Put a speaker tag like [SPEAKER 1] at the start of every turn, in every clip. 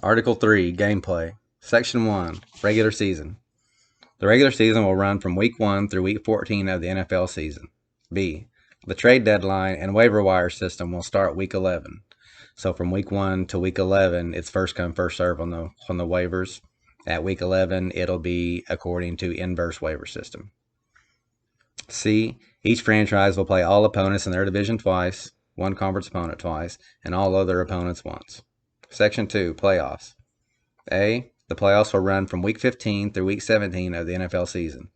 [SPEAKER 1] Article 3, Gameplay. Section 1, Regular Season. The regular season will run from Week 1 through Week 14 of the NFL season. B. The trade deadline and waiver wire system will start Week 11. So from Week 1 to Week 11, it's first come, first serve on the waivers. At Week 11, it'll be according to inverse waiver system. C. Each franchise will play all opponents in their division twice, one conference opponent twice, and all other opponents once. Section 2, Playoffs. A. The playoffs will run from Week 15 through Week 17 of the NFL season.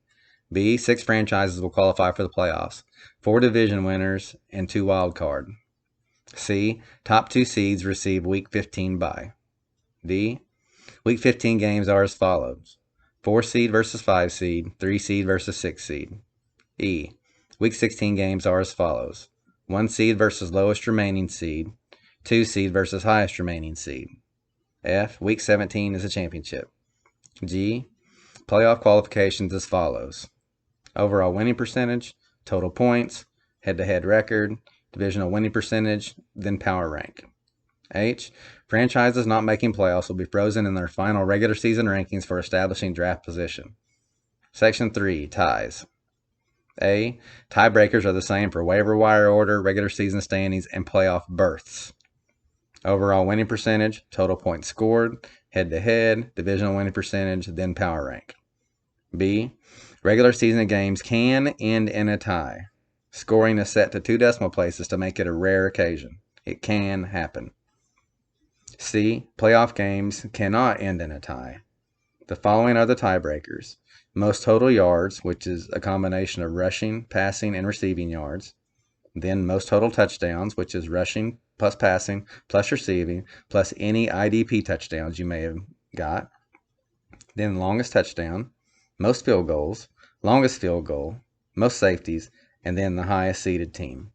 [SPEAKER 1] B. 6 franchises will qualify for the playoffs, 4 division winners, and 2 wild card. C. Top 2 seeds receive Week 15 bye. D. Week 15 games are as follows: 4 seed versus 5 seed, 3 seed versus 6 seed. E. Week 16 games are as follows: 1 seed versus lowest remaining seed, 2 seed versus highest remaining seed. F. Week 17 is a championship. G. Playoff qualifications as follows: overall winning percentage, total points, head-to-head record, divisional winning percentage, then power rank. H. Franchises not making playoffs will be frozen in their final regular season rankings for establishing draft position. Section 3, Ties. A. Tiebreakers are the same for waiver wire order, regular season standings, and playoff berths. Overall winning percentage, total points scored, head-to-head, divisional winning percentage, then power rank. B. Regular season games can end in a tie. Scoring is set to 2 decimal places to make it a rare occasion. It can happen. C. Playoff games cannot end in a tie. The following are the tiebreakers: most total yards, which is a combination of rushing, passing, and receiving yards. Then most total touchdowns, which is rushing plus passing plus receiving plus any IDP touchdowns you may have got. Then longest touchdown, most field goals, longest field goal, most safeties, and then the highest seeded team.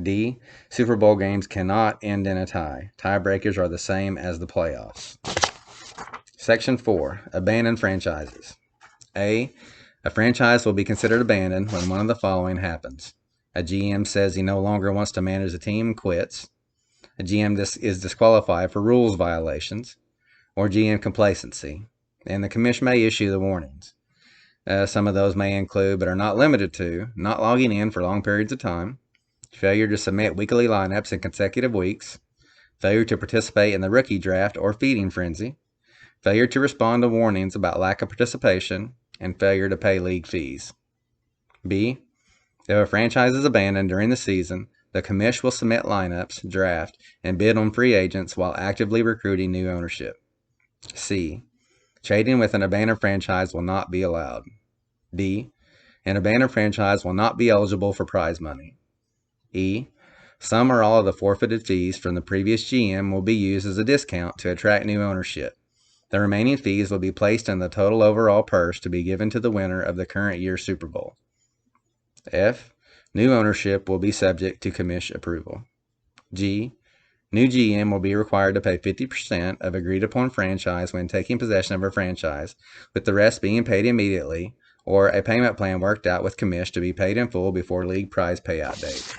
[SPEAKER 1] D. Super Bowl games cannot end in a tie. Tiebreakers are the same as the playoffs. Section 4, Abandoned franchises. A. A franchise will be considered abandoned when one of the following happens: a GM says he no longer wants to manage the team and quits, a GM is disqualified for rules violations, or GM complacency, and the commission may issue the warnings. Some of those may include, but are not limited to, not logging in for long periods of time, failure to submit weekly lineups in consecutive weeks, failure to participate in the rookie draft or feeding frenzy, failure to respond to warnings about lack of participation, and failure to pay league fees. B. If a franchise is abandoned during the season, the commish will submit lineups, draft, and bid on free agents while actively recruiting new ownership. C. Trading with an abandoned franchise will not be allowed. D. An abandoned franchise will not be eligible for prize money. E. Some or all of the forfeited fees from the previous GM will be used as a discount to attract new ownership. The remaining fees will be placed in the total overall purse to be given to the winner of the current year's Super Bowl. F. New ownership will be subject to commish approval. G. New GM will be required to pay 50% of agreed upon franchise when taking possession of a franchise, with the rest being paid immediately, or a payment plan worked out with commish to be paid in full before league prize payout date.